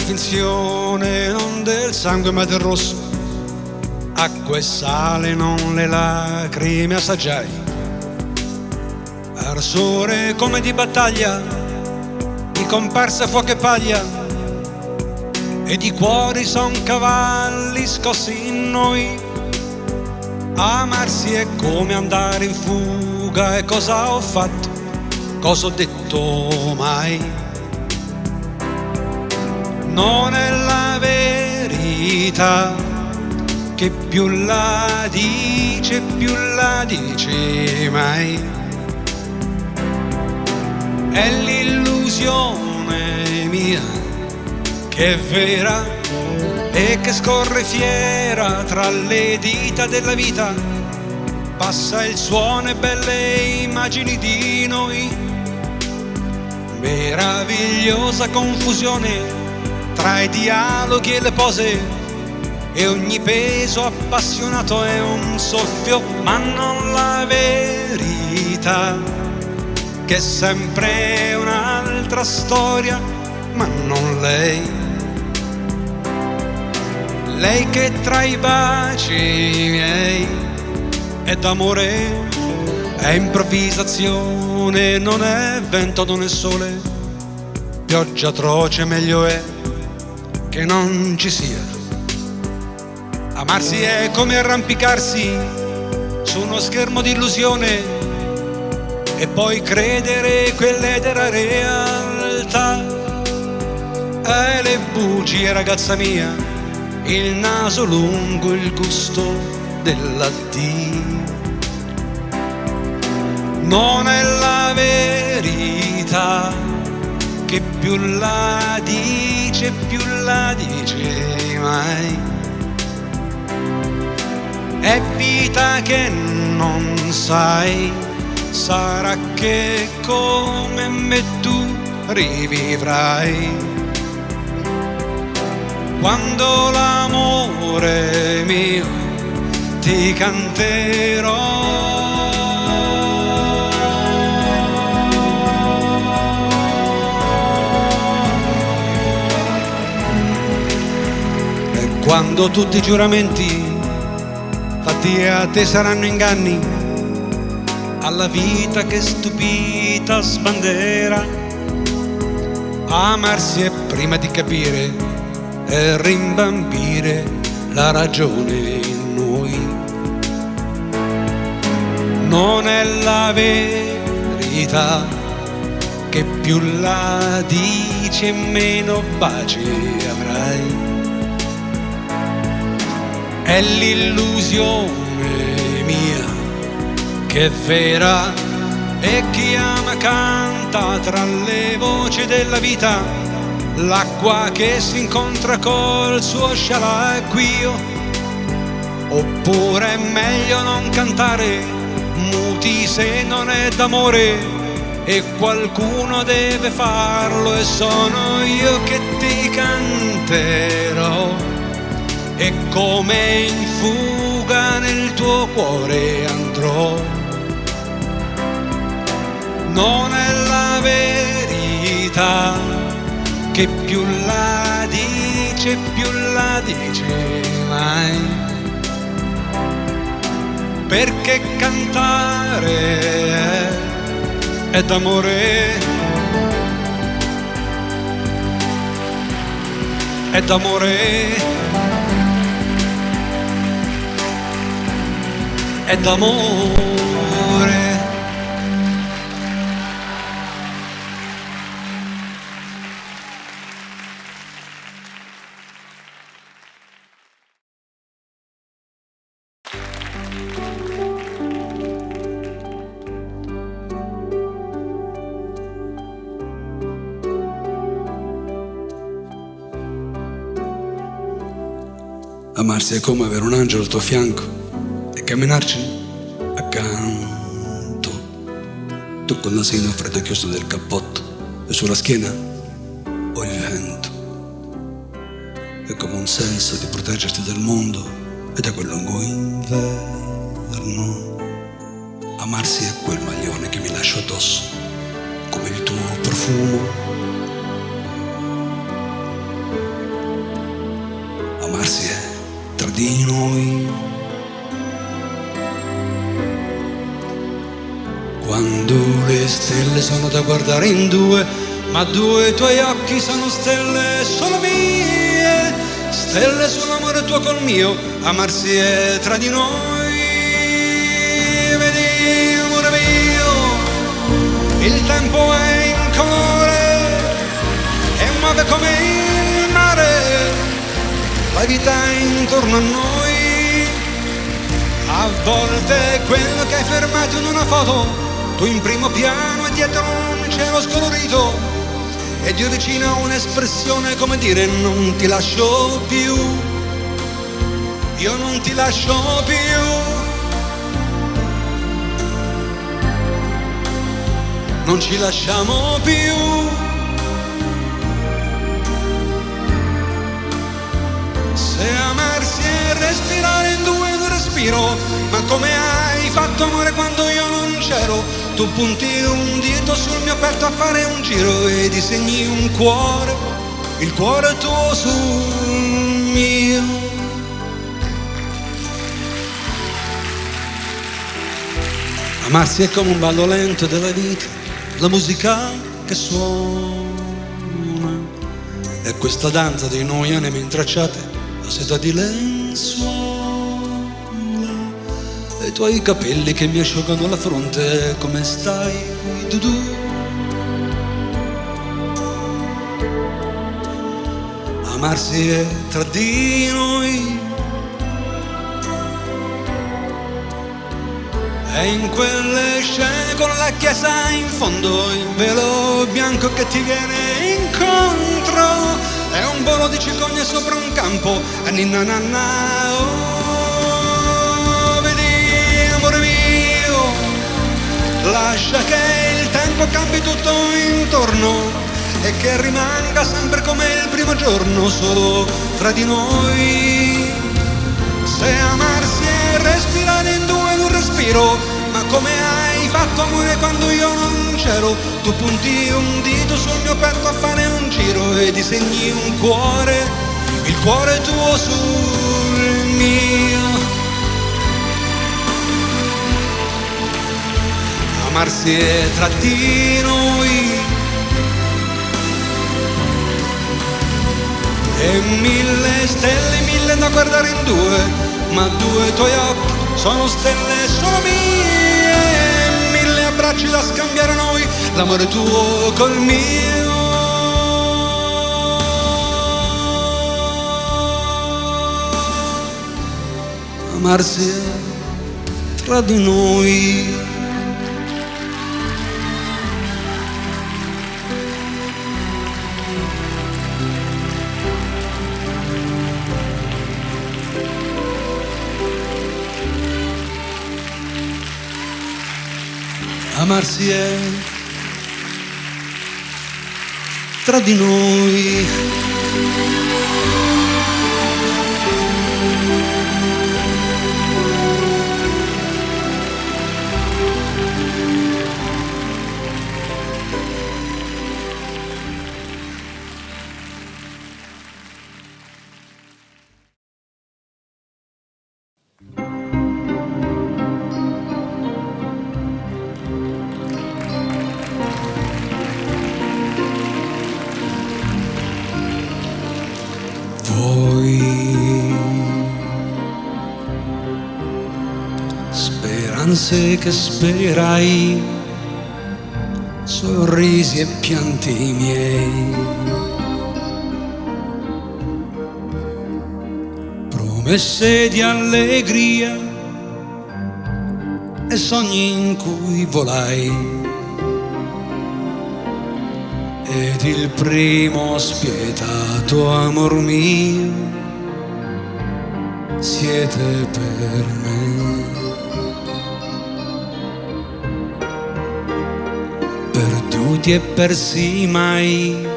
finzione, non del sangue ma del rosso, acqua e sale, non le lacrime assaggiai, arsore come di battaglia, di comparsa fuoco e paglia, e di cuori son cavalli scossi in noi. Amarsi è come andare in fuga, e cosa ho fatto, cosa ho detto mai? Non è la verità, che più la dice mai. È l'illusione mia, che è vera e che scorre fiera tra le dita della vita. Passa il suono e belle immagini di noi, meravigliosa confusione tra i dialoghi e le pose, e ogni peso appassionato è un soffio, ma non la verità, che è sempre un'altra storia, ma non lei. Lei che tra i baci miei è d'amore, è improvvisazione, non è vento, non è sole, pioggia atroce, meglio è che non ci sia. Amarsi è come arrampicarsi su uno schermo di illusione e poi credere quella era realtà. E le bugie, ragazza mia, il naso lungo, il gusto dell'addio. Non è la verità, che più la dice mai. È vita che non sai, sarà che come me tu rivivrai. Quando l'amore mio ti canterò. Quando tutti i giuramenti fatti a te saranno inganni, alla vita che stupita sbandera. Amarsi è prima di capire e rimbambire la ragione in noi. Non è la verità, che più la dice meno baci avrai. È l'illusione mia, che è vera, e chi ama canta tra le voci della vita. L'acqua che si incontra col suo scialacquio. Oppure è meglio non cantare, muti se non è d'amore, e qualcuno deve farlo e sono io che ti canterò. E come in fuga nel tuo cuore andrò. Non è la verità, che più la dice mai. Perché cantare è d'amore, è d'amore, è d'amore. Amarsi è come avere un angelo al tuo fianco e camminarci accanto. Tu col nasino freddo chiuso del cappotto e sulla schiena ho il vento. È come un senso di proteggerti dal mondo e da quel lungo inverno. Amarsi è quel maglione che mi lascio addosso, come il tuo profumo. amarsi è tra di noi. Quando le stelle sono da guardare in due, ma due tuoi occhi sono stelle solo mie, stelle sull'amore tuo col mio, amarsi è tra di noi. Vedi, amore mio, il tempo è incolore e muove come il mare la vita intorno a noi. A volte quello che hai fermato in una foto, tu in primo piano e dietro un cielo scolorito, e Dio vicino a un'espressione come dire non ti lascio più, io non ti lascio più. Non ci lasciamo più. Se amarsi è respirare in due in un respiro, ma come hai fatto amore quando io non c'ero? Tu punti un dito sul mio petto a fare un giro e disegni un cuore, il cuore tuo sul mio. Amarsi è come un ballo lento della vita, la musica che suona, è questa danza di noi anime intracciate, la seta di lenzuola, e i tuoi capelli che mi asciugano la fronte. Come stai, Dudu? Amarsi è tra di noi, e in quelle scene con la chiesa in fondo, il velo bianco che ti viene incontro, è un volo di cicogne sopra un campo, e ninna nanna, oh, vedi amore mio, lascia che il tempo cambi tutto intorno e che rimanga sempre come il primo giorno, solo tra di noi. Se amarsi è respirare in due in un respiro, ma come hai fatto amore quando io non c'ero? Tu punti un dito sul mio petto a fare un giro e disegni un cuore, il cuore tuo sul mio. Amarsi è tra di noi, e mille stelle, mille da guardare in due, ma due tuoi occhi sono stelle solo mie, mille abbracci da scambiare a noi, l'amore tuo col mio. Amarsi è tra di noi. Amarsi è tra di noi. Speranze che sperai, sorrisi e pianti miei, promesse di allegria e sogni in cui volai, ed il primo spietato amor mio siete per me. Perduti e persi mai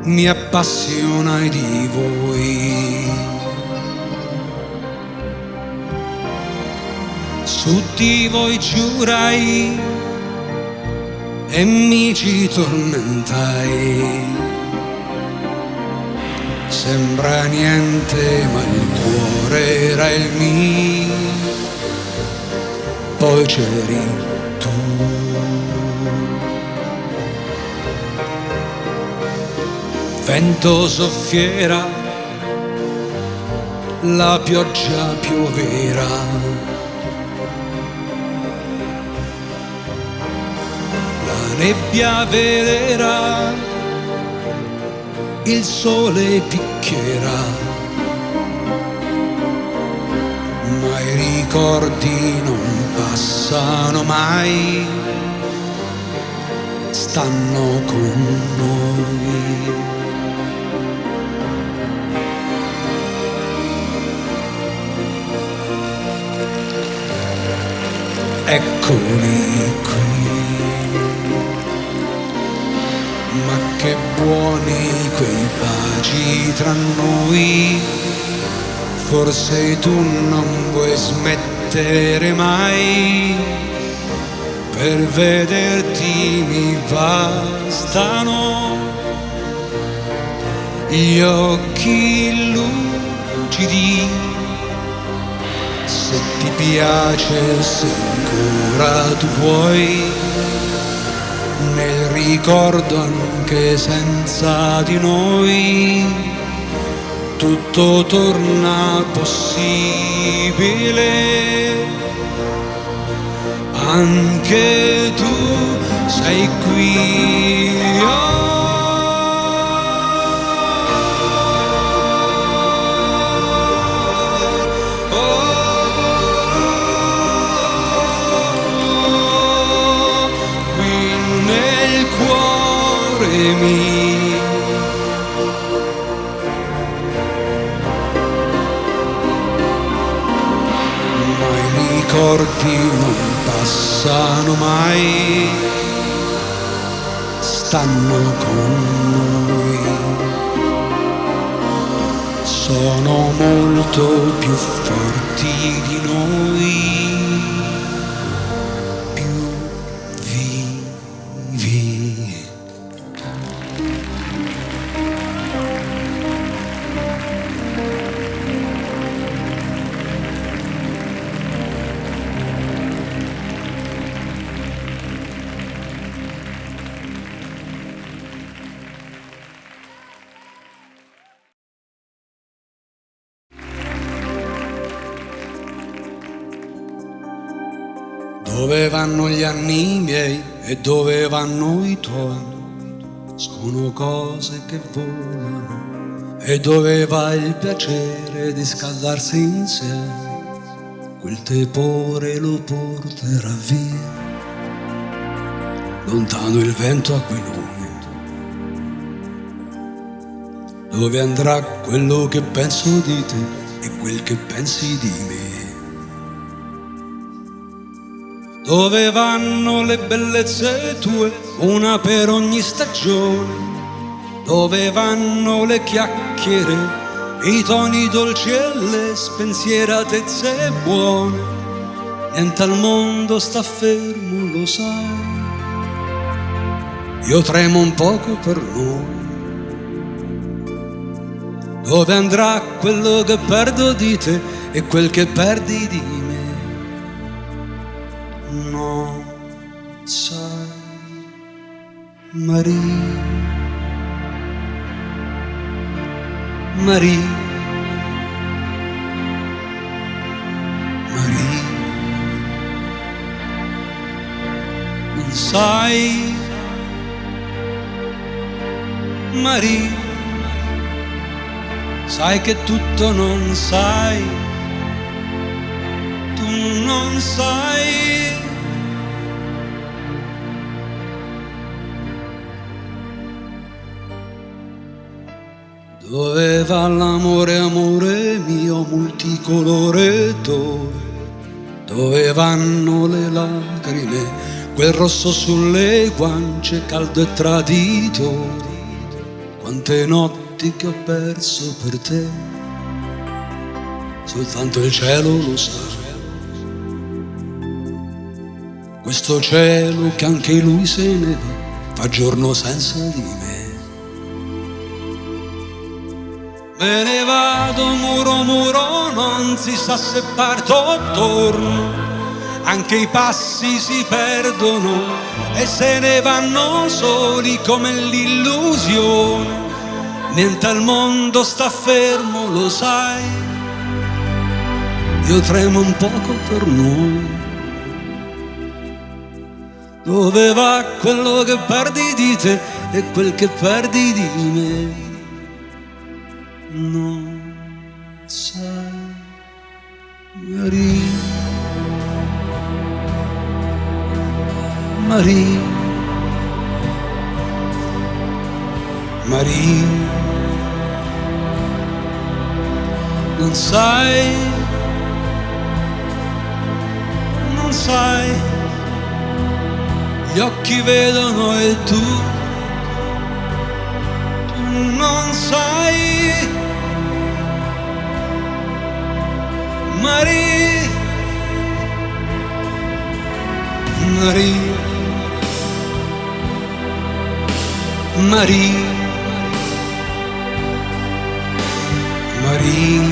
mi appassionai di voi. Su di voi giurai e mi ci tormentai. sembra niente, ma il cuore era il mio, poi c'eri tu. Vento soffiera, la pioggia piovera, la nebbia velera, il sole picchiera, ma i ricordi non passano mai, stanno con noi. Eccoli qui, ma che buoni quei baci tra noi, forse tu non vuoi smettere mai, per vederti mi bastano gli occhi lucidi, se ti piace, se ancora tu vuoi, nel ricordo anche senza di noi, tutto torna possibile, anche tu sei qui. Ma i ricordi non passano mai, stanno con noi, sono molto più forti di noi, più vivi. Dove vanno gli anni miei e dove vanno i tuoi? Sono cose che volano. E dove va il piacere di scaldarsi insieme? Quel tepore lo porterà via, lontano il vento aquilone. Dove andrà quello che penso di te e quel che pensi di me? Dove vanno le bellezze tue, una per ogni stagione? Dove vanno le chiacchiere, i toni dolci e le spensieratezze buone? Niente al mondo sta fermo, lo sai. Io tremo un poco per noi. Dove andrà quello che perdo di te e quel che perdi di me? Non sai, Maria, Maria, Maria, non sai, Maria, sai che tutto non sai, tu non sai. Dove va l'amore, amore mio, multicolore d'oro? Dove vanno le lacrime, quel rosso sulle guance, caldo e traditore? Quante notti che ho perso per te, soltanto il cielo lo sa. Questo cielo che anche lui se ne va, fa giorno senza di me. Me ne vado muro muro, non si sa se parto o torno, anche i passi si perdono e se ne vanno soli come l'illusione. Niente al mondo sta fermo, lo sai, io tremo un poco per noi. Dove va quello che perdi di te e quel che perdi di me? Non sai, Maria, Maria, Maria, non sai, non sai, gli occhi vedono e tu non sai, Maria, Maria, Maria, Maria,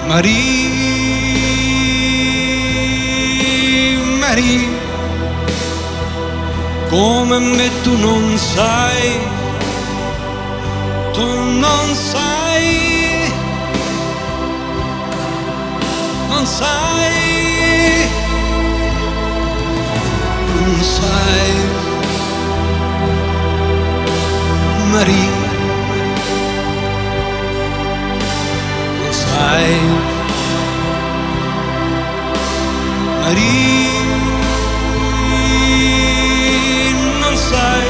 Maria, Maria, come me tu non sai, tu non sai, non sai, non sai, Maria, non sai, Maria, non sai,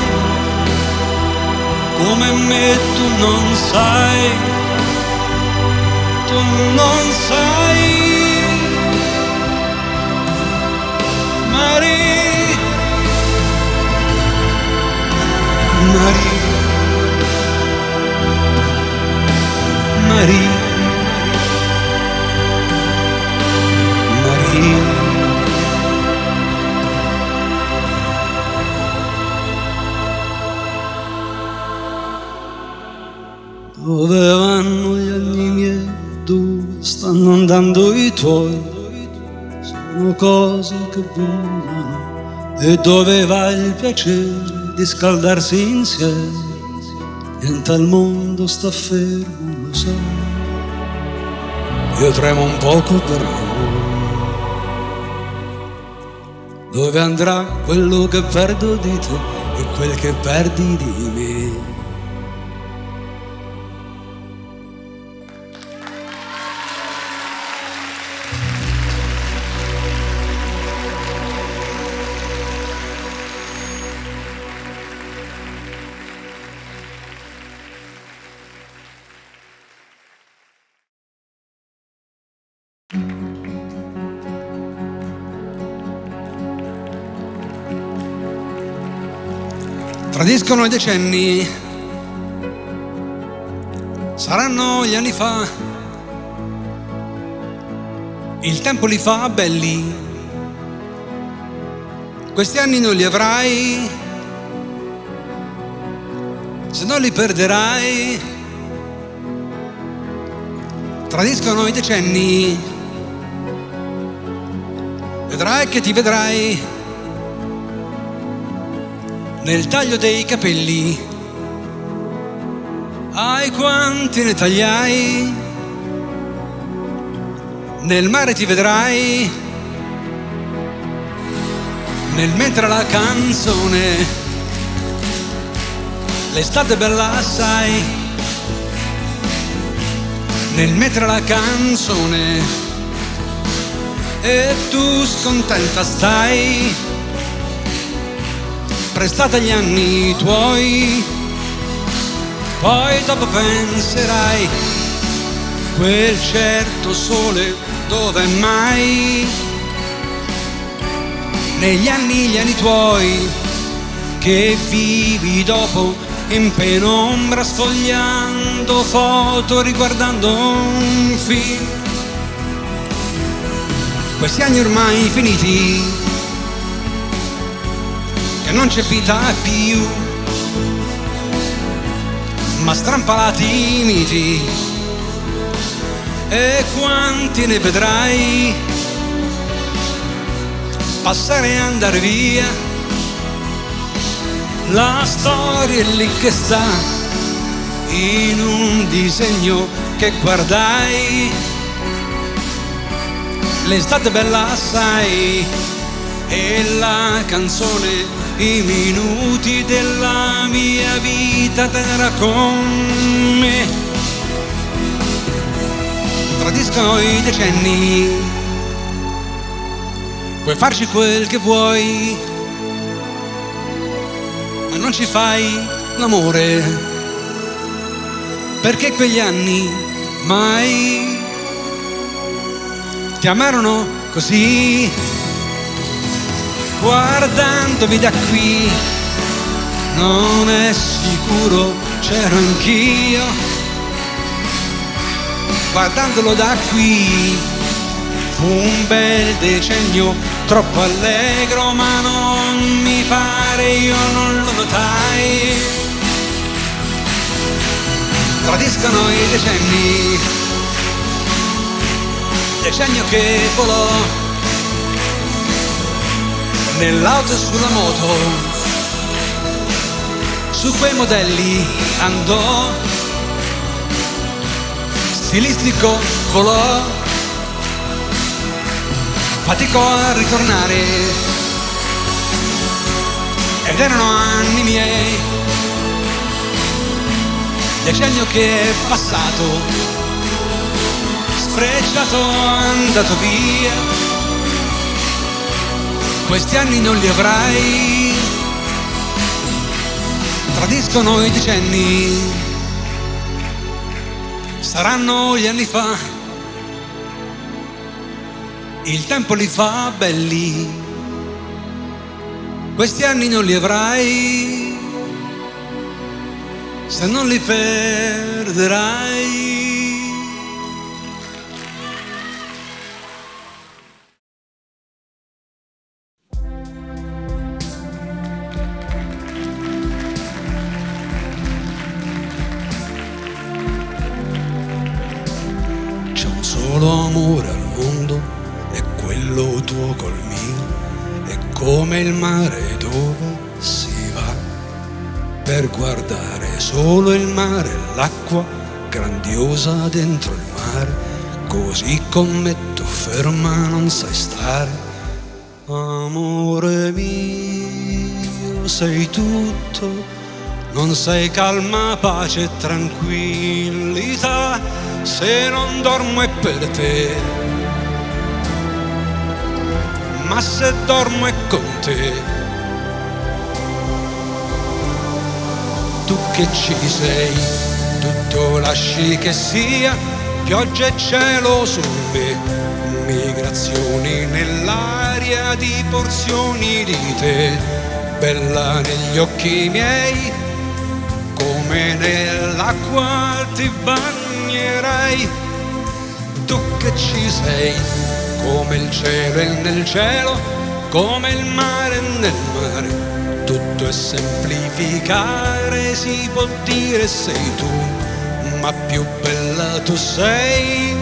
come me tu non sai, tu non sai, Maria, Maria, Maria, Maria. Dove vanno gli anni miei, dove stanno andando i tuoi? Sono cose che volano. E dove va il piacere di scaldarsi insieme? Niente al mondo sta fermo, lo sai. Io tremo un poco per noi. Dove andrà quello che perdo di te e quel che perdi di me? Tradiscono i decenni, saranno gli anni fa, il tempo li fa belli, questi anni non li avrai, se non li perderai. Tradiscono i decenni, vedrai che ti vedrai nel taglio dei capelli. Ai quanti ne tagliai, nel mare ti vedrai, nel mentre la canzone, l'estate è bella assai, nel mentre la canzone, e tu scontenta stai, prestata agli anni tuoi, poi dopo penserai, quel certo sole dove mai? Negli anni tuoi, che vivi dopo in penombra, sfogliando foto, riguardando un film. Questi anni ormai finiti, che non c'è vita più, ma strampalati i miti. E quanti ne vedrai passare e andare via? La storia è lì che sta in un disegno che guardai. L'estate bella assai e la canzone, i minuti della mia vita tenera con me. Tradiscono i decenni, puoi farci quel che vuoi, ma non ci fai l'amore, perché quegli anni mai ti amarono così. Guardandomi da qui non è sicuro, c'ero anch'io. Guardandolo da qui fu un bel decennio, troppo allegro, ma non mi pare io non lo notai. Tradiscono i decenni, decennio che volò nell'auto e sulla moto, su quei modelli andò, stilistico volò, faticò a ritornare, ed erano anni miei, decennio che è passato, sfrecciato, andato via. Questi anni non li avrai, tradiscono i decenni, saranno gli anni fa, il tempo li fa belli, questi anni non li avrai, se non li perderai. Solo amore al mondo, è quello tuo col mio, è come il mare dove si va per guardare solo il mare, l'acqua grandiosa dentro il mare, così come tu ferma non sai stare. Amore mio, sei tutto, non sei calma, pace e tranquillità. Se non dormo è per te, ma se dormo è con te. Tu che ci sei, tutto lasci che sia, pioggia e cielo su me, migrazioni nell'aria di porzioni di te, bella negli occhi miei, come nell'acqua ti bagnerai. Tu che ci sei, come il cielo è nel cielo, come il mare nel mare, tutto è semplificare, si può dire sei tu, ma più bella tu sei,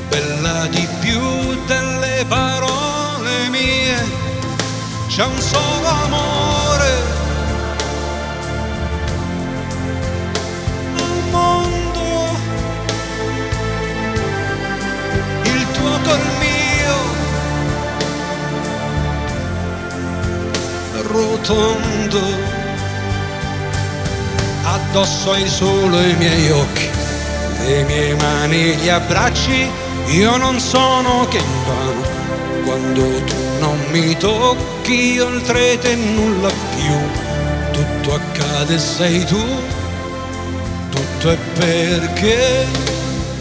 bella di più delle parole mie. C'è un solo amore al mondo, il tuo col mio, rotondo, addosso hai solo i miei occhi, le mie mani, gli abbracci, io non sono che invano, quando tu non mi tocchi, oltre te nulla più, tutto accade sei tu, tutto è perché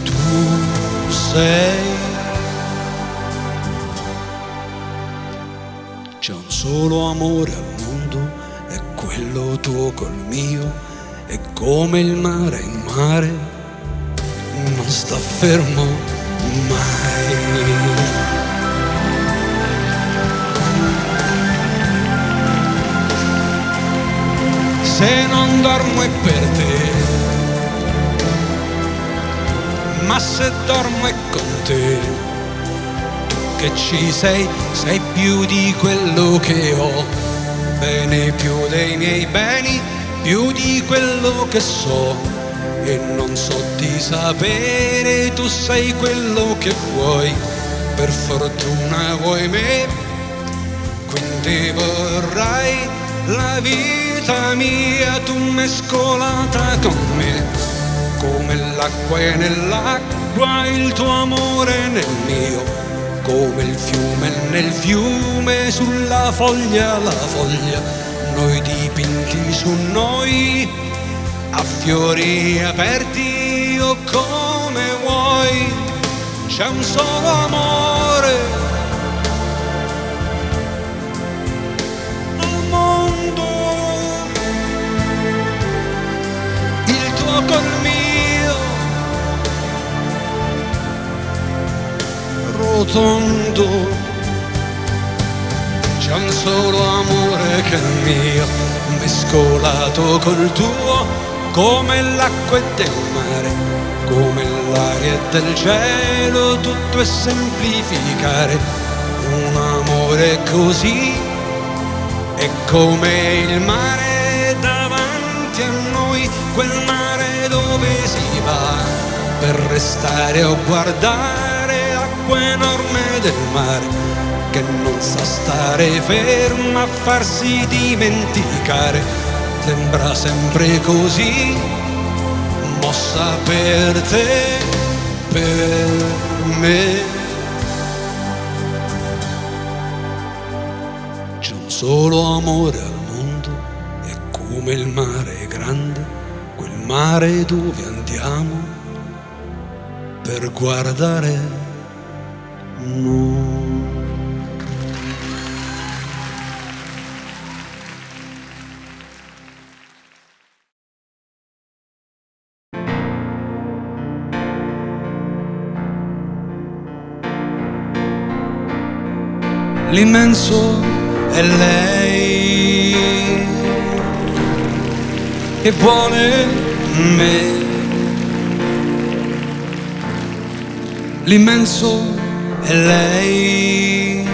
tu sei. C'è un solo amore al mondo, è quello tuo col mio, è come il mare in mare, non sta fermo mai. Se non dormo è per te, ma se dormo è con te. Tu che ci sei, sei più di quello che ho, bene più dei miei beni, più di quello che so, e non so di sapere, tu sei quello che vuoi, per fortuna vuoi me, quindi vorrai la vita mia, tu mescolata con me, come l'acqua è nell'acqua, il tuo amore nel mio, come il fiume nel fiume, sulla foglia la foglia, noi dipinti su noi, a fiori aperti o come vuoi, c'è un solo amore al mondo, il tuo col mio, rotondo, c'è un solo amore che è il mio, mescolato col tuo, come l'acqua del mare, come l'aria del cielo, tutto è semplificare, un amore così è come il mare davanti a noi, quel mare dove si va per restare o guardare l'acqua enorme del mare, che non sa stare ferma a farsi dimenticare, sembra sempre così, mossa per te, per me. C'è un solo amore al mondo, è come il mare grande, quel mare dove andiamo per guardare noi. L'immenso è lei che vuole me, l'immenso è lei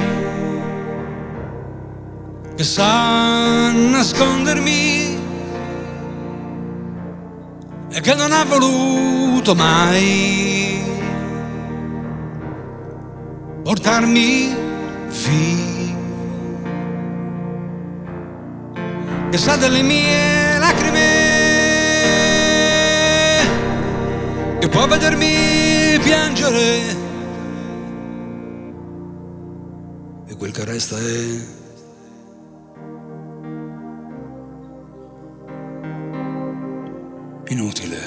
che sa nascondermi e che non ha voluto mai portarmi via, che sa delle mie lacrime, che può vedermi piangere, e quel che resta è inutile,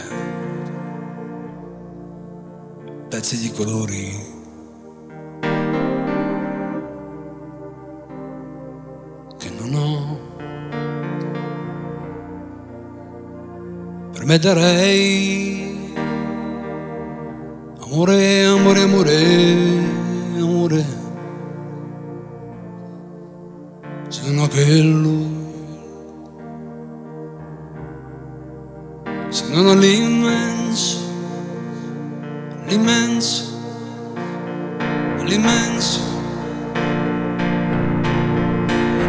pezzi di colori per me darei. Amore, amore, amore, amore, se non quello, se non ho l'immenso, l'immenso, l'immenso,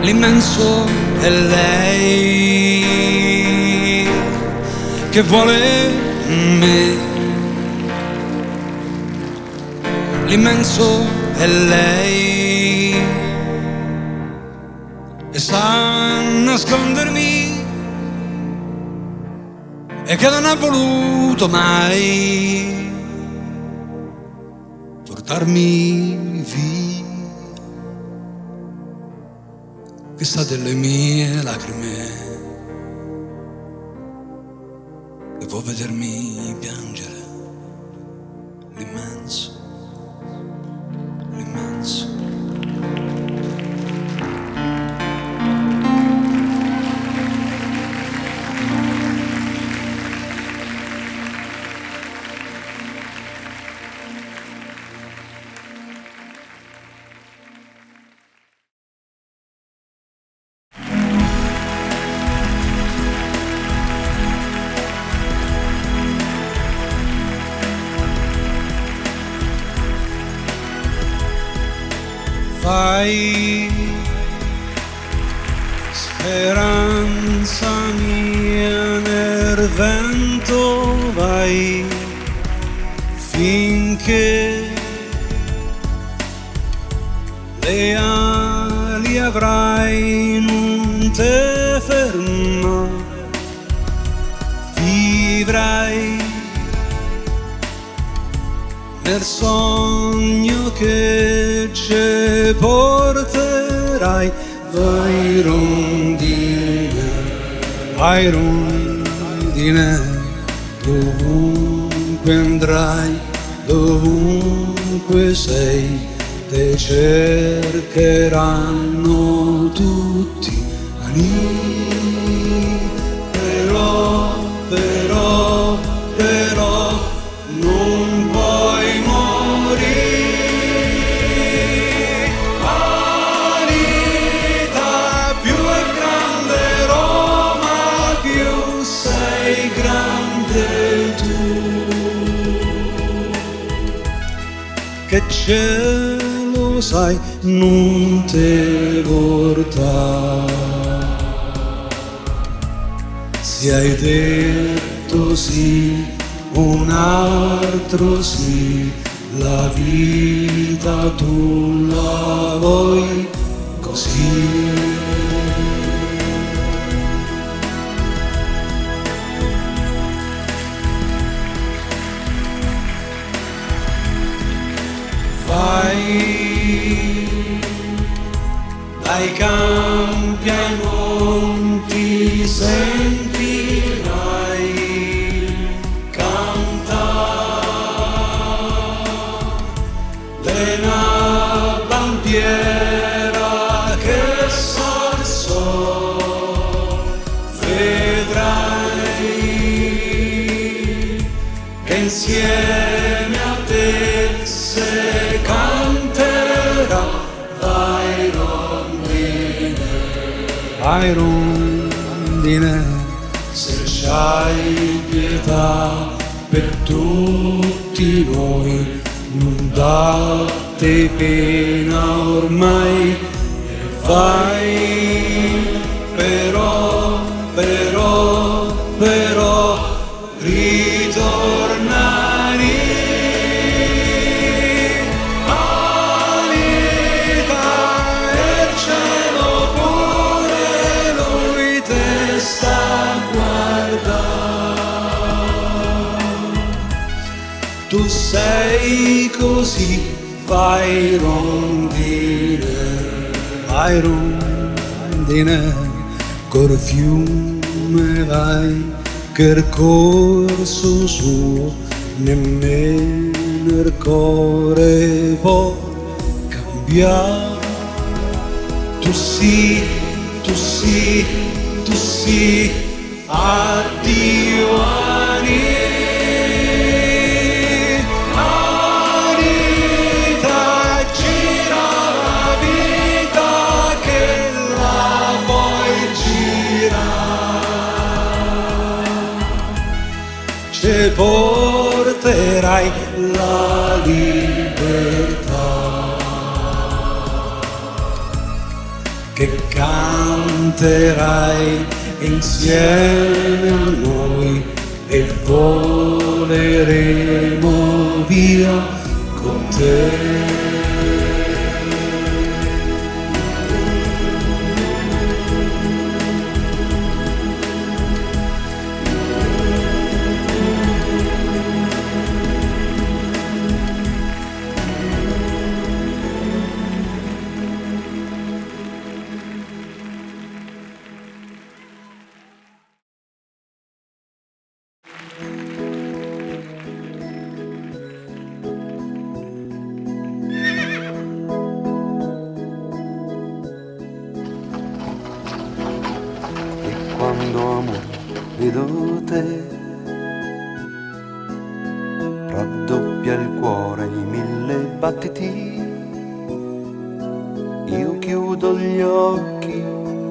l'immenso è lei che vuole me, l'immenso è lei che sa nascondermi e che non ha voluto mai portarmi via, che sa delle mie lacrime, che può vedermi piangere, l'immenso, l'immenso. Vai, speranza mia, nel vento vai, finché le ali avrai, non te ferma, vivrai nel sogno che ci porterai. Vai rondine, dovunque andrai, dovunque sei, te cercheranno tutti lì. Però non puoi morire. La vita più è grande Roma, più sei grande tu. Che cielo sai, non te portare. Se hai detto sì, un altro sì, la vita tu la vuoi così. Vai dai campi ai monti, sentirai cantare una bandiera che s'alzò. Vedrai che insieme a te se canterà. Vai rondine, se c'hai pietà per tutti noi, non date pena ormai, e vai, però, ritornare. Tu sei così, vai rondine, col fiume vai, che il corso suo nemmeno il cuore può cambiare. Tu sì, addio anima. Ci porterai la libertà, che canterai insieme a noi e voleremo via con te. Quando amo vedo te, raddoppia il cuore i 1000 battiti. Io chiudo gli occhi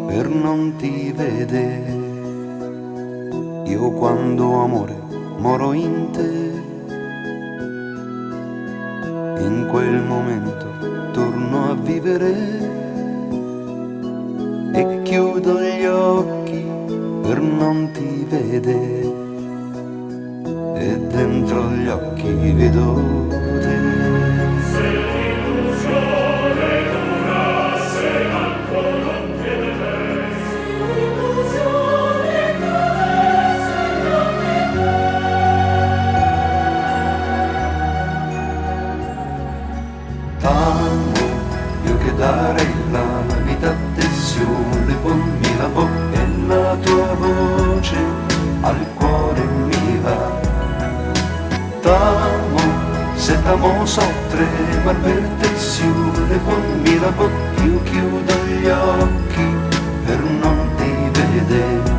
per non ti vedere. Io quando amore moro in te, in quel momento torno a vivere e chiudo gli occhi per non ti vedere e dentro gli occhi vedo te. Se l'illusione durasse ancora non chiederei, se l'illusione cadesse non chiederei. T'amo, io che darei la vita a te sulle pommi la bocca e la tua voce al cuore mi va. T'amo, se t'amo soffre, ma per te sulle pommi la bocca io chiudo gli occhi per non ti vedere.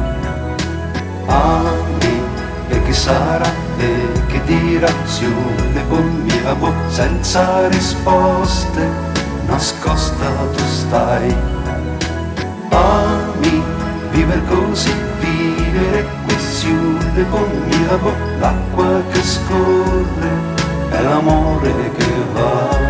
Ami, e chi sarà e che dirà sulle pommi la bocca senza risposte, nascosta tu stai. Ami, vivere così, vivere qui sulle pommi la bocca, l'acqua che scorre è l'amore che va.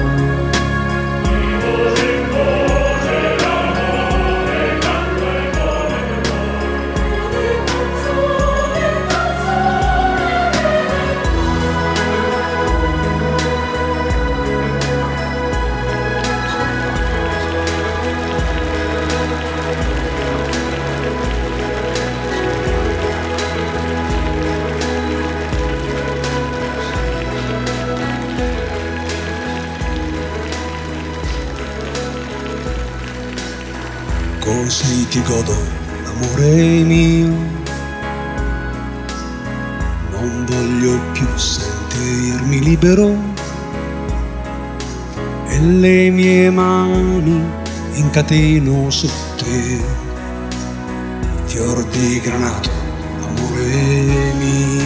Così ti godo l'amore mio, non voglio più sentirmi libero e le mie mani incateno su te, fior di granato, amore mio.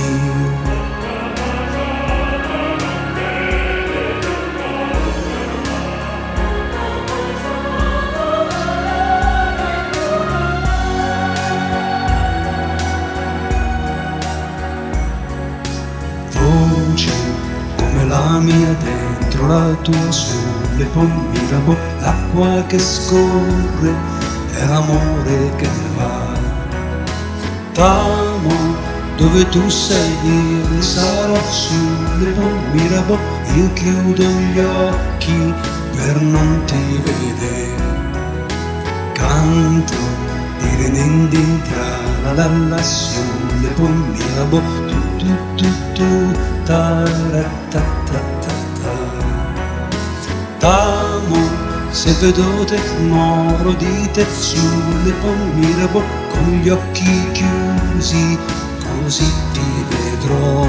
Come la mia dentro la tua sulle pommi la bocca, l'acqua che scorre è l'amore che va. T'amo, dove tu sei io sarò sulle pommi la bocca, io chiudo gli occhi per non ti vedere. Canto di renendin tra la la sulle pommi la bocca, tu ta-ra-ta-ta-ta-ta. T'amo, se vedo te moro di te sulle pommi la bocca, con gli occhi chiusi così ti vedrò.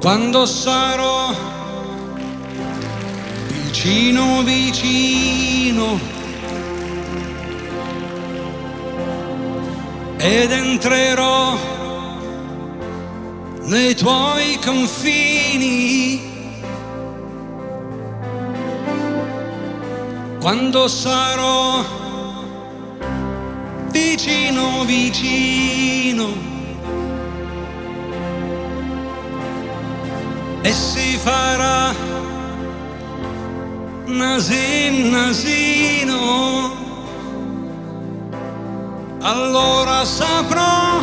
Quando sarò vicino vicino ed entrerò nei tuoi confini, quando sarò vicino vicino e si farà nasino, allora saprò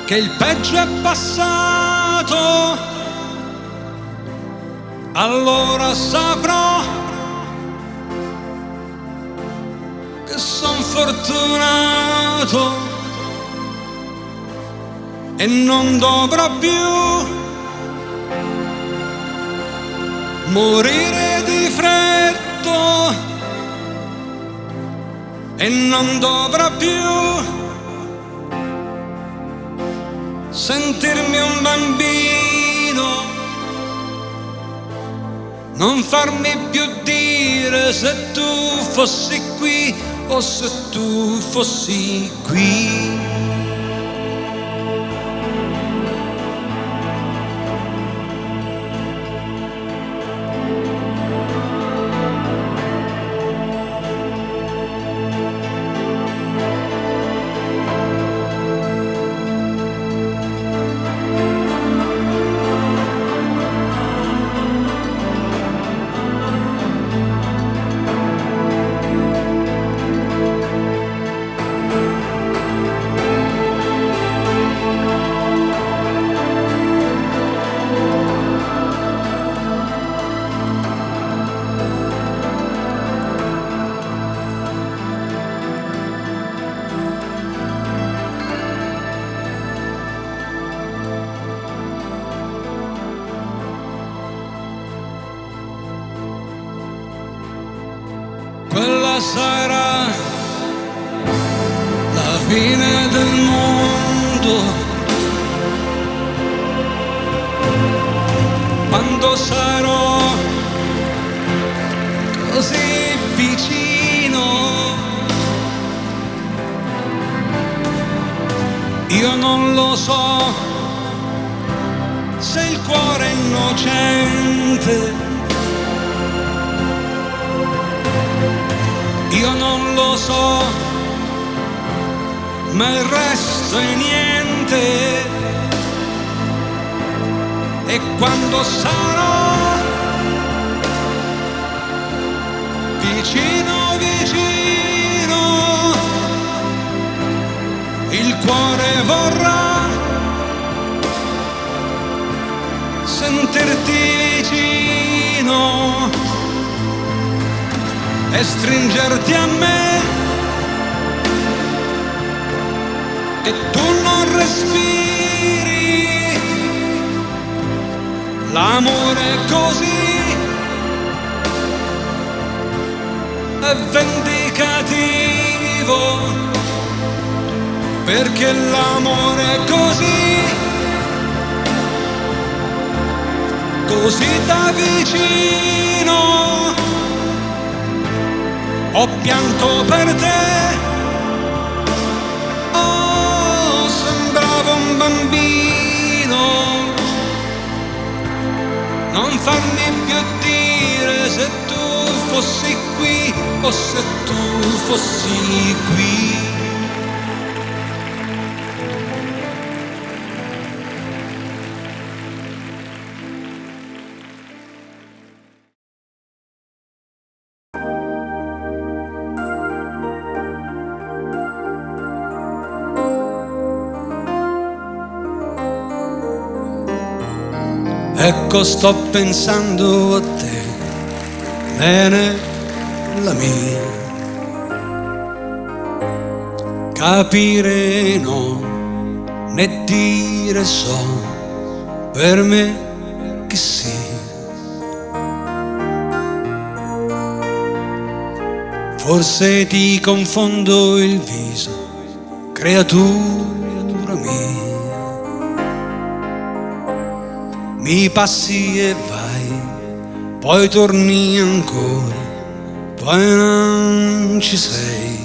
che il peggio è passato, allora saprò che son fortunato e non dovrò più morire di freddo e non dovrò più sentirmi un bambino, non farmi più dire se tu fossi qui o se tu fossi qui. Quella sarà la fine del mondo, quando sarò così vicino. Io non lo so se il cuore è innocente, io non lo so, ma il resto è niente. E quando sarò vicino, vicino, il cuore vorrà sentirti vicino e stringerti a me, e tu non respiri. L'amore è così, è vendicativo, perché l'amore è così, così da vicino. Ho pianto per te, oh, sembravo un bambino. Non farmi più dire se tu fossi qui o se tu fossi qui. Ecco, sto pensando a te, bene la mia, capire no, né dire so, per me che sia. Forse ti confondo il viso, creatura mia. Mi passi e vai, poi torni ancora, poi non ci sei.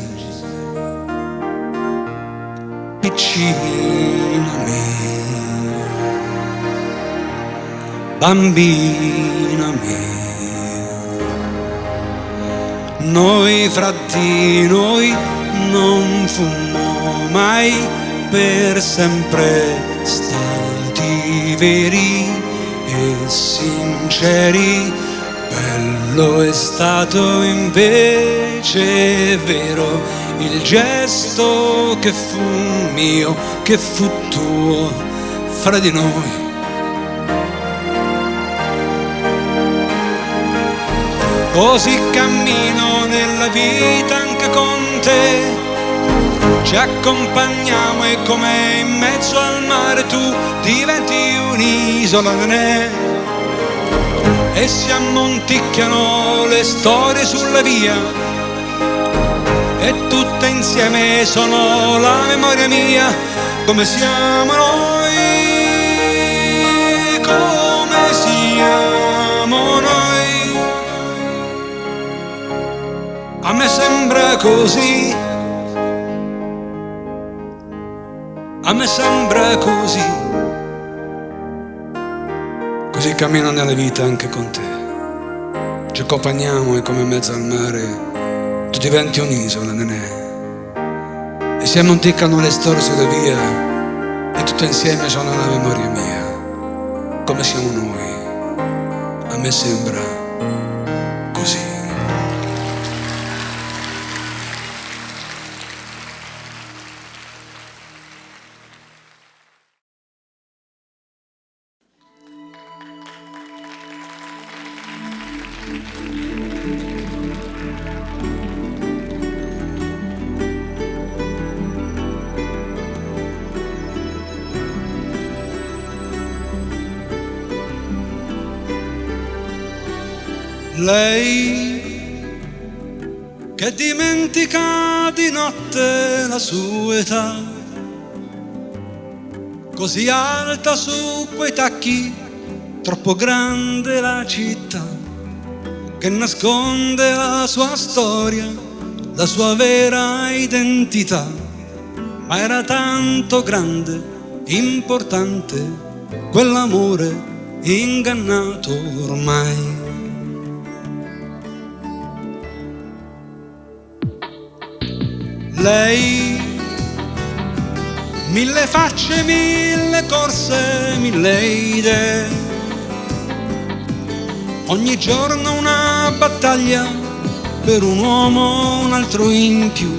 Piccina mia, bambina mia, noi fra di noi non fummo mai, per sempre stati veri e sinceri. Bello è stato invece vero il gesto che fu mio, che fu tuo fra di noi. Così cammino nella vita anche con te, ci accompagniamo e come in mezzo al mare tu diventi un'isola da me e si ammonticchiano le storie sulla via e tutte insieme sono la memoria mia. Come siamo noi, come siamo noi. A me sembra così, a me sembra così. Così cammino nella vita anche con te, ci accompagniamo e come in mezzo al mare tu diventi un'isola, nenè, e si ammonticano le storie sulla via e tutte insieme sono la memoria mia. Come siamo noi, a me sembra così. Lei che dimentica di notte la sua età, così alta su quei tacchi, troppo grande la città, che nasconde la sua storia, la sua vera identità, ma era tanto grande, importante, quell'amore ingannato ormai. Lei, mille facce, mille corse, mille idee, ogni giorno una battaglia per un uomo, un altro in più,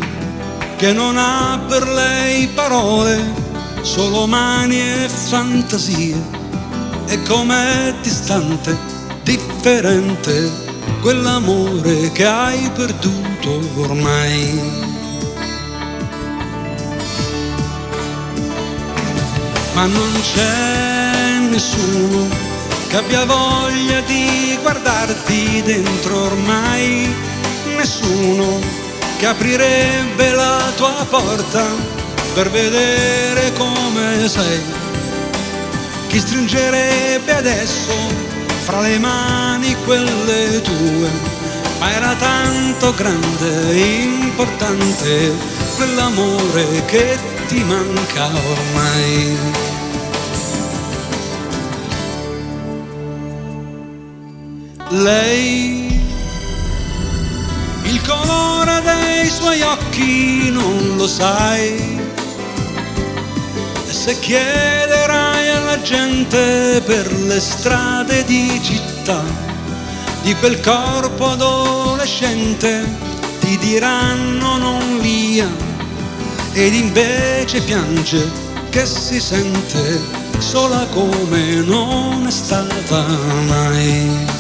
che non ha per lei parole, solo mani e fantasie, e com'è distante, differente, quell'amore che hai perduto ormai. Ma non c'è nessuno che abbia voglia di guardarti dentro ormai, nessuno che aprirebbe la tua porta per vedere come sei, chi stringerebbe adesso fra le mani quelle tue, ma era tanto grande, importante, quell'amore che ti manca ormai. Lei, il colore dei suoi occhi non lo sai, e se chiederai alla gente per le strade di città di quel corpo adolescente, ti diranno non via, ed invece piange che si sente sola come non è stata mai.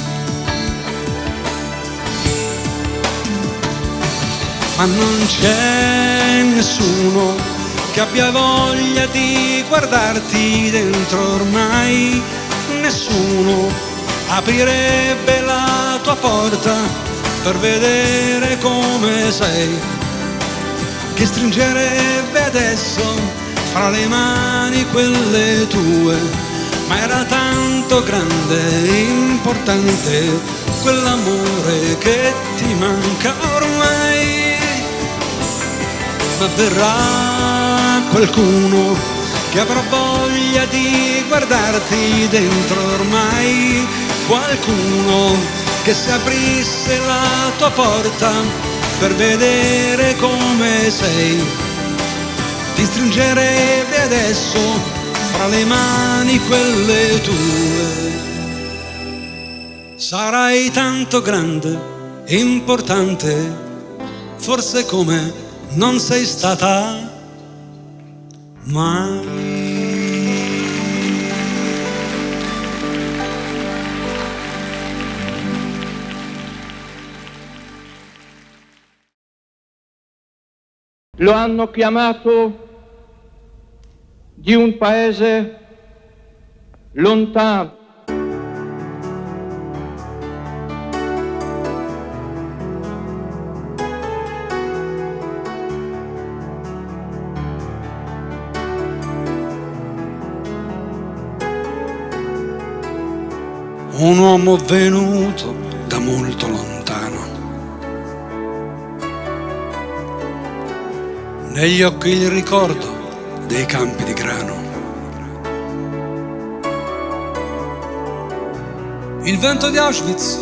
Ma non c'è nessuno che abbia voglia di guardarti dentro ormai, nessuno aprirebbe la tua porta per vedere come sei, che stringerebbe adesso fra le mani quelle tue, ma era tanto grande, importante, quell'amore che ti manca ormai. Ma verrà qualcuno che avrà voglia di guardarti dentro ormai, qualcuno che se aprisse la tua porta per vedere come sei, ti stringerebbe adesso fra le mani quelle tue. Sarai tanto grande, importante, forse come non sei stata mai. Lo hanno chiamato di un paese lontano. Un uomo venuto da molto lontano, negli occhi il ricordo dei campi di grano. Il vento di Auschwitz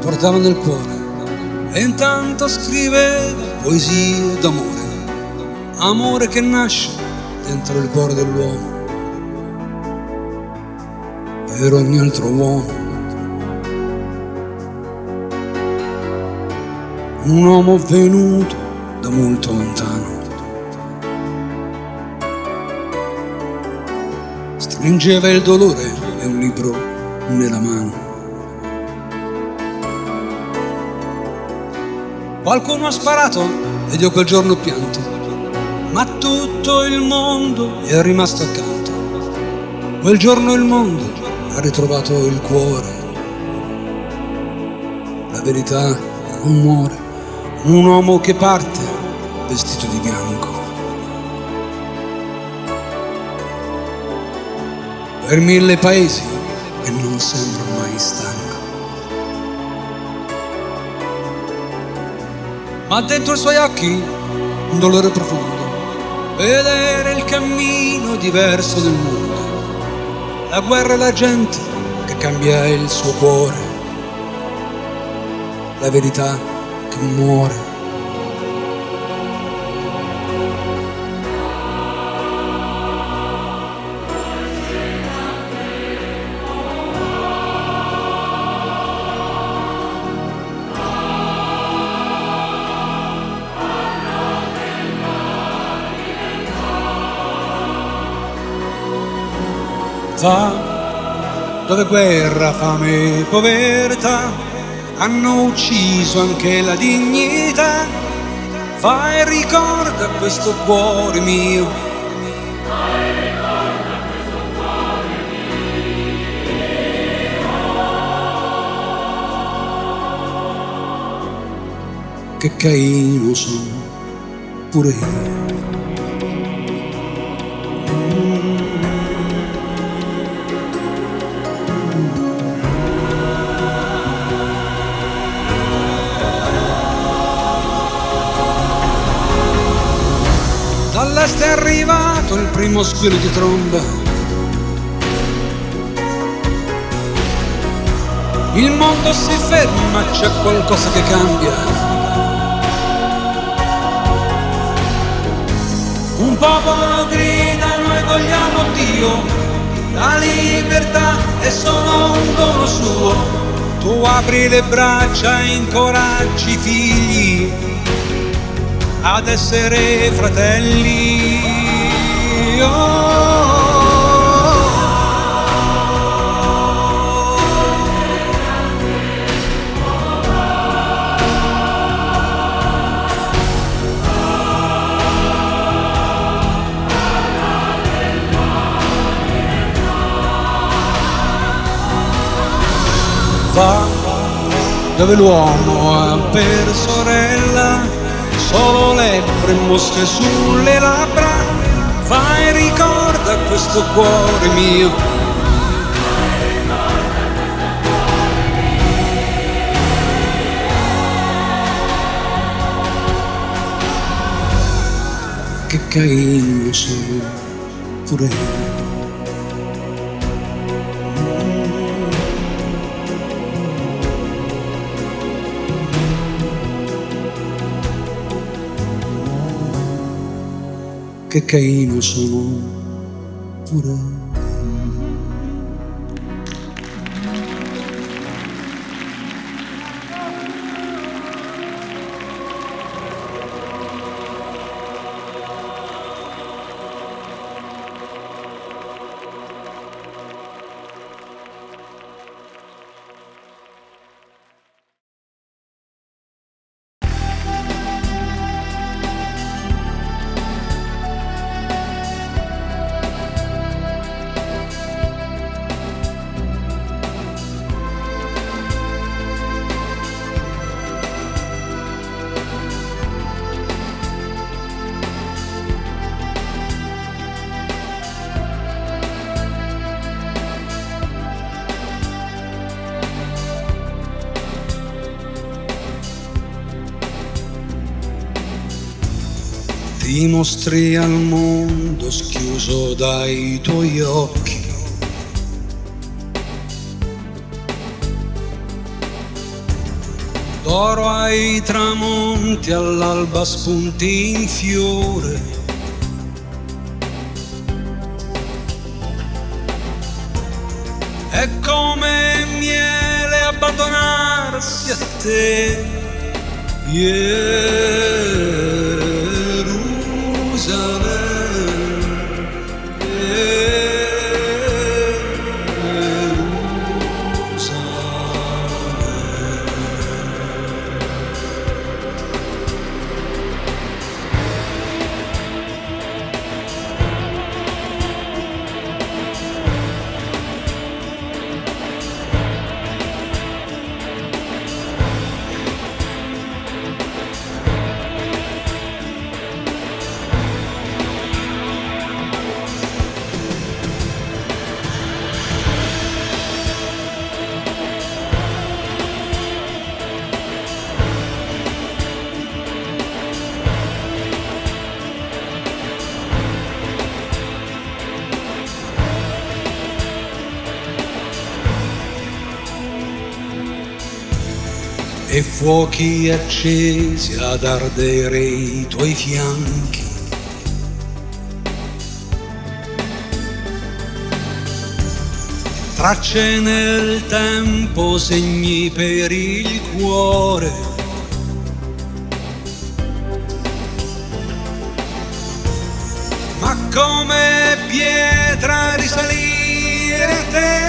portava nel cuore e intanto scriveva poesie d'amore, amore che nasce dentro il cuore dell'uomo per ogni altro uomo. Un uomo venuto da molto lontano, stringeva il dolore e un libro nella mano. Qualcuno ha sparato ed io quel giorno ho pianto, ma tutto il mondo gli è rimasto accanto. Quel giorno il mondo ha ritrovato il cuore. La verità non muore. Un uomo che parte vestito di bianco, per 1000 paesi e non sembra mai stanco. Ma dentro i suoi occhi un dolore profondo, vedere il cammino diverso del mondo, la guerra e la gente che cambia il suo cuore, la verità che muore. Va dove guerra, fame e povertà hanno ucciso anche la dignità. Vai e ricorda questo cuore mio, che Caino sono pure io. Dall'est è arrivato il primo squillo di tromba, il mondo si ferma, c'è qualcosa che cambia. Un popolo grida, noi vogliamo Dio, la libertà è solo un dono suo. Tu apri le braccia e incoraggi i figli ad essere fratelli. Va dove l'uomo ha per sorella solo lepre e mosche sulle labbra. Vai e ricorda questo cuore mio, che Caino sono pure io. Che Caino sono pure. Ti mostri al mondo schiuso dai tuoi occhi. D'oro ai tramonti, all'alba spunti in fiore. È come miele abbandonarsi a te. E fuochi accesi ad ardere i tuoi fianchi. Tracce nel tempo, segni per il cuore. Ma come pietra risalire a te.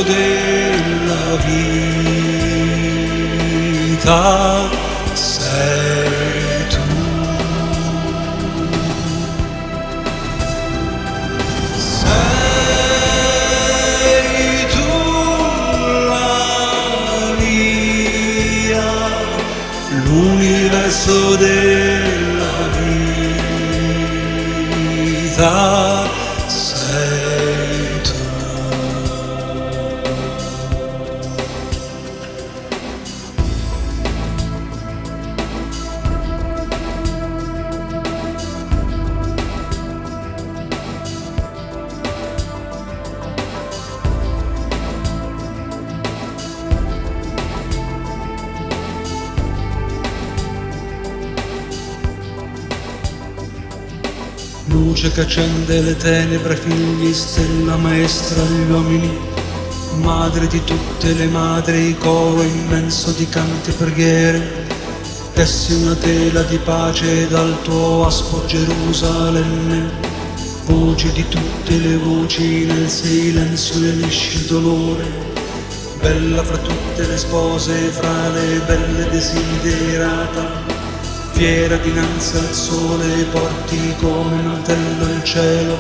Della vita sei tu. Sei tu la via, l'universo della vita sei tu. Luce che accende le tenebre, figli, stella maestra agli uomini, madre di tutte le madri, coro immenso di canti e preghiere, tessi una tela di pace dal tuo aspo Gerusalemme, voce di tutte le voci, nel silenzio elisce il dolore, bella fra tutte le spose, fra le belle desiderata, fiera dinanzi al sole, porti come mantello il cielo,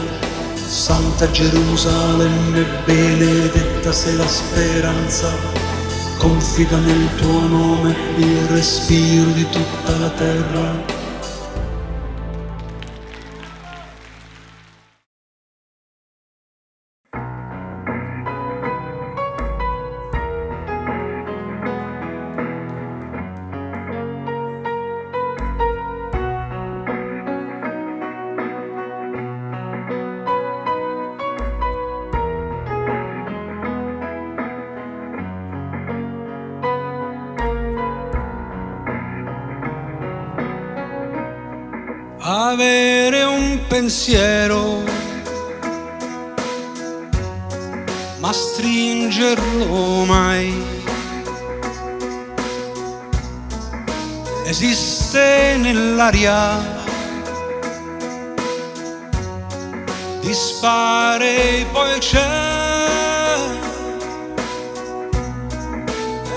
Santa Gerusalemme, benedetta sei la speranza, confida nel tuo nome il respiro di tutta la terra. Avere un pensiero, ma stringerlo mai. Esiste nell'aria, dispare poi c'è,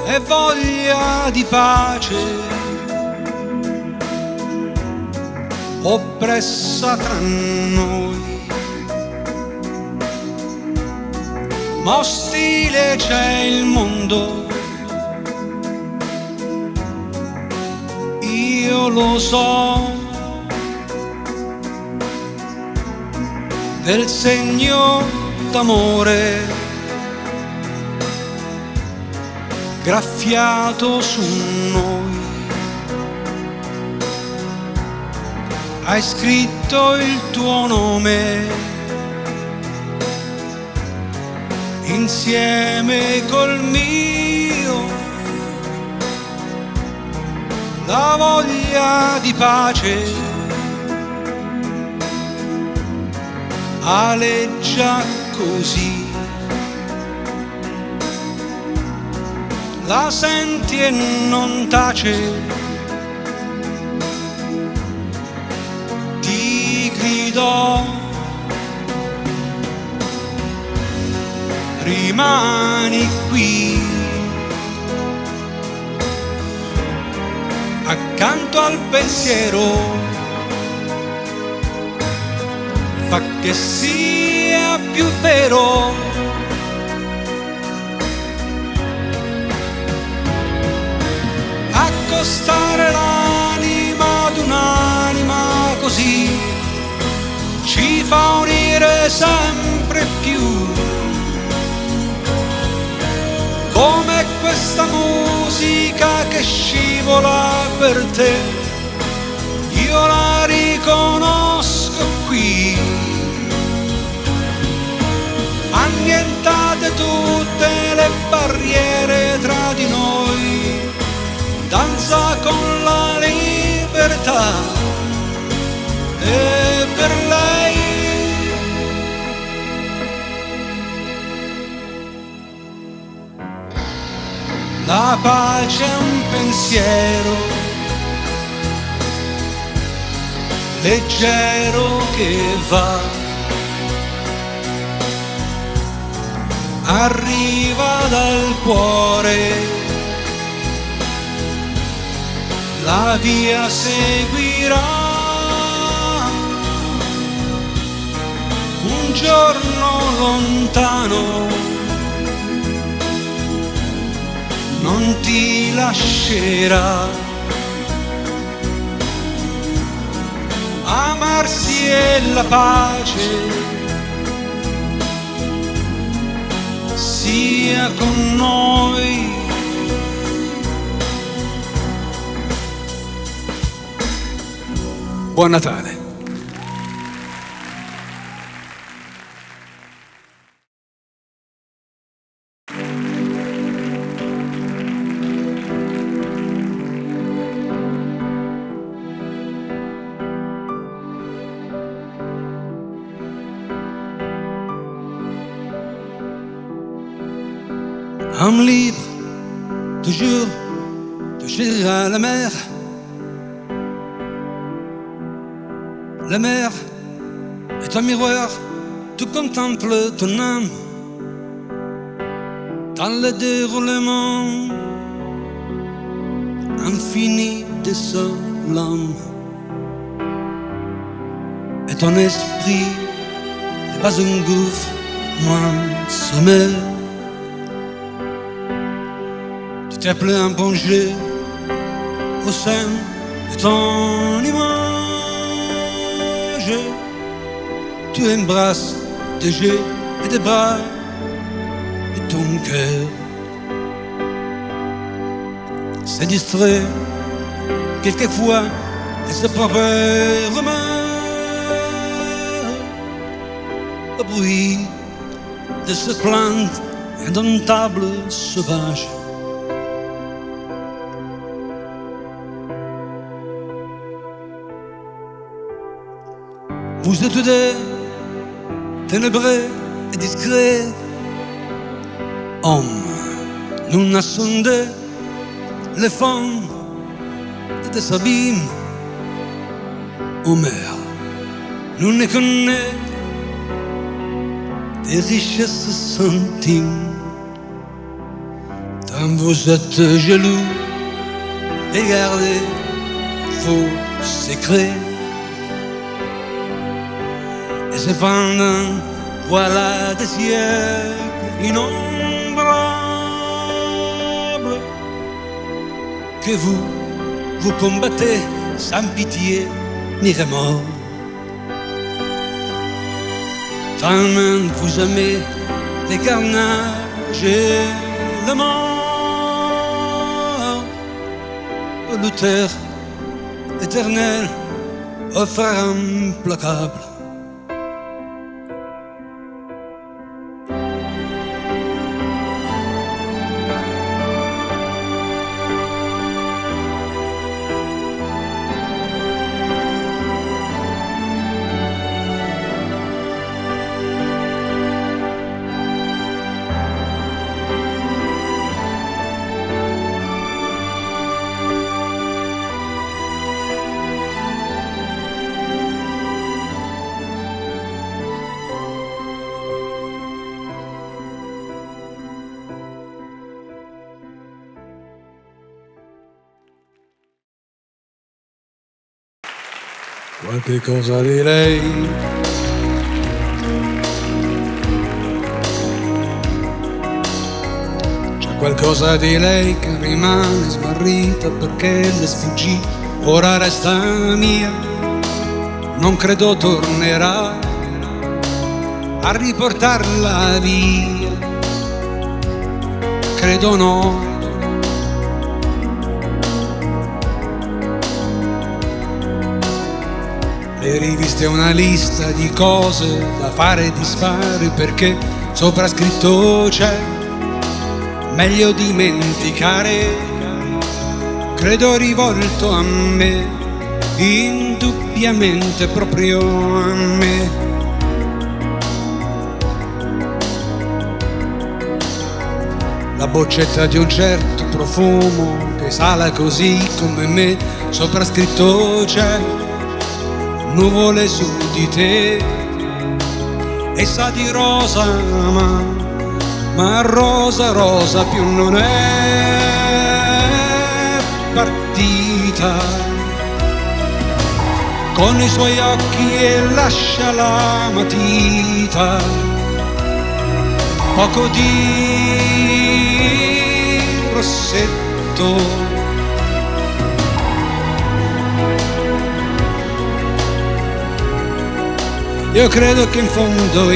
e voglia di pace oppressa tra noi, ma ostile c'è il mondo, io lo so, del segno d'amore graffiato su noi. Hai scritto il tuo nome insieme col mio, la voglia di pace aleggia così, la senti e non tace. Rimani qui, accanto al pensiero, fa che sia più vero. Accostare l'anima ad un'anima così ci fa unire sempre più, come questa musica che scivola per te, io la riconosco qui. Annientate tutte le barriere tra di noi, danza con la libertà, e per lei la pace è un pensiero leggero che va, arriva dal cuore, la via seguirà. Un giorno lontano non ti lascerà. Amarsi e la pace sia con noi. Buon Natale. Homme libre, toujours touché à la mer Et un miroir, tu contemples ton âme dans le déroulement infini de son âme. Et ton esprit n'est pas un gouffre, moins sommet. Tu t'es plein plongé au sein de ton image. Tu embrasses des jets et des bras et ton cœur s'est distrait quelquefois de ses propres remords au bruit de ce plainte indomptable sauvage. Vous êtes des ténébreux et discrets hommes, nous naissons les femmes de tes abîmes. Homère, nous ne connaissons des richesses centimes. Tant vous êtes jaloux et gardez vos secrets. Et cependant, voilà des siècles innombrables que vous combattez sans pitié ni remords. Tellement vous aimez les carnages et la mort, au lutteur éternel, au frère implacable. Qualche cosa di lei c'è qualcosa di lei che rimane smarrita perché le sfuggì, ora resta mia, non credo tornerà a riportarla via, credo no. Le riviste una lista di cose da fare e disfare perché sopra scritto c'è meglio dimenticare. Credo rivolto a me, indubbiamente proprio a me. La boccetta di un certo profumo che sala così come me, sopra scritto c'è nuvole su di te e sa di rosa, ma rosa, rosa più non è partita. Con i suoi occhi e lascia la matita, poco di rossetto. Io credo che in fondo,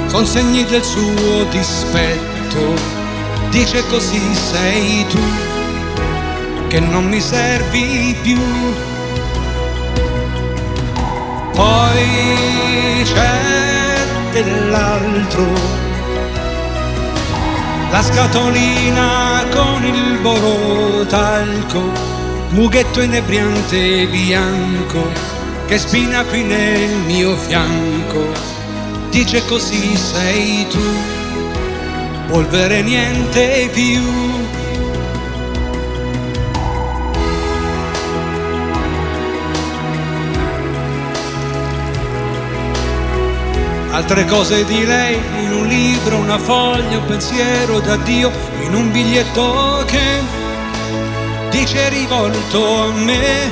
son segni del suo dispetto. Dice così sei tu, che non mi servi più. Poi c'è dell'altro, la scatolina con il borotalco, mughetto inebriante bianco che spina qui nel mio fianco. Dice così sei tu, polvere niente più. altre cose di lei, in un libro, una foglia, un pensiero d'addio, in un biglietto che dice rivolto a me,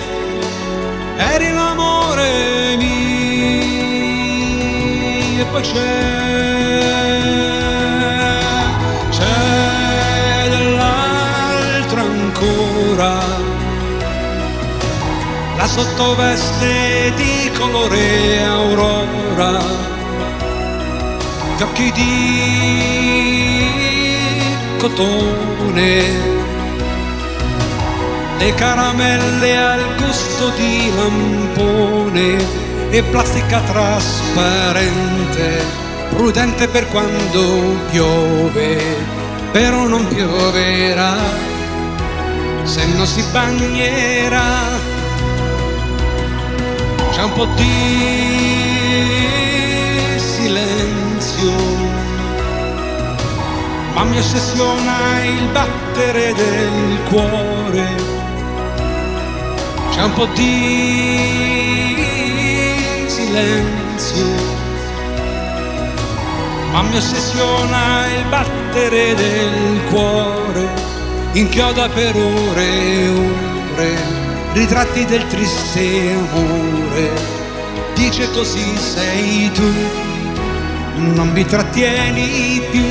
eri l'amore mio. E poi c'è dell'altro ancora, la sottoveste di colore aurora, gli occhi di cotone, le caramelle al gusto di lampone e plastica trasparente, prudente per quando piove, però non pioverà se non si bagnerà. C'è un po' di silenzio, ma mi ossessiona il battere del cuore. C'è un po' di silenzio, ma mi ossessiona il battere del cuore. Inchioda per ore e ore ritratti del triste amore. Dice così sei tu, non mi trattieni più.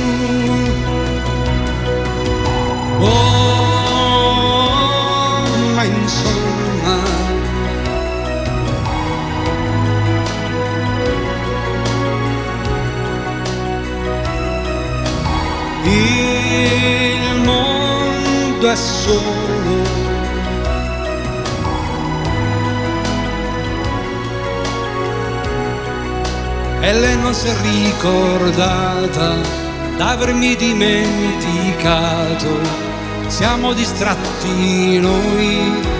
Oh, ma insomma, il mondo è solo e lei non si è ricordata d'avermi dimenticato. Siamo distratti noi.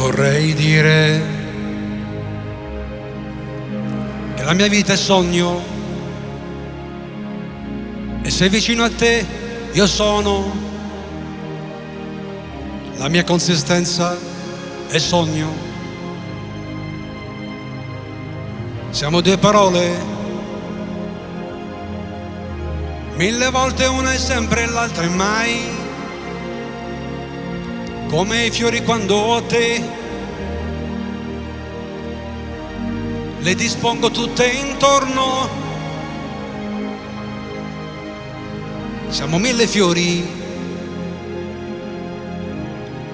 Vorrei dire che la mia vita è sogno e se vicino a te io sono, la mia consistenza è sogno. Siamo due parole, mille volte una è sempre e l'altra è mai. Come i fiori quando ho te, le dispongo tutte intorno. Siamo mille fiori,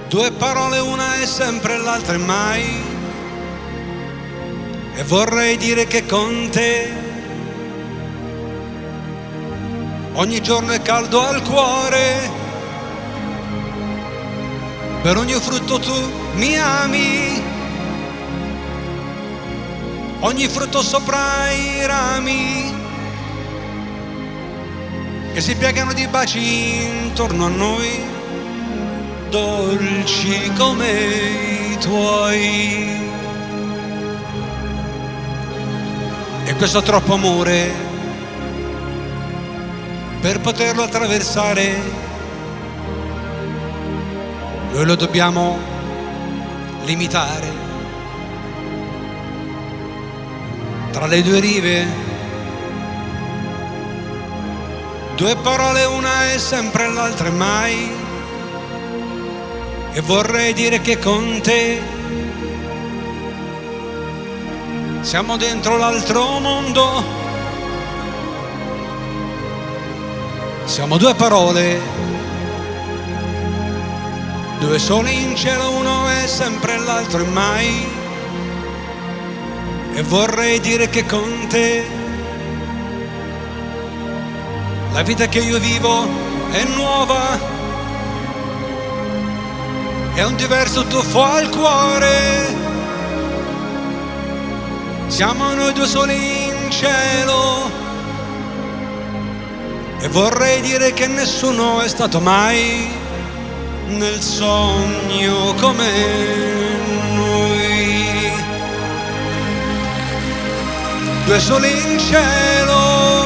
due parole, una è sempre e l'altra è mai. E vorrei dire che con te ogni giorno è caldo al cuore. Per ogni frutto tu mi ami ogni frutto sopra i rami, che si piegano di baci intorno a noi, dolci come i tuoi. E questo troppo amore, per poterlo attraversare, noi lo dobbiamo limitare. Tra le due rive, due parole, una è sempre, l'altra è mai. E vorrei dire che con te siamo dentro l'altro mondo. Siamo due parole, due soli in cielo, uno è sempre, l'altro è mai. E vorrei dire che con te la vita che io vivo è nuova, è un diverso tuffo al cuore. Siamo noi due soli in cielo, e vorrei dire che nessuno è stato mai nel sogno come noi. Due soli in cielo,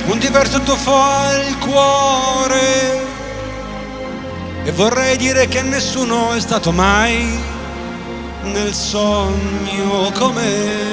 un diverso tuffo al cuore, e vorrei dire che nessuno è stato mai nel sogno come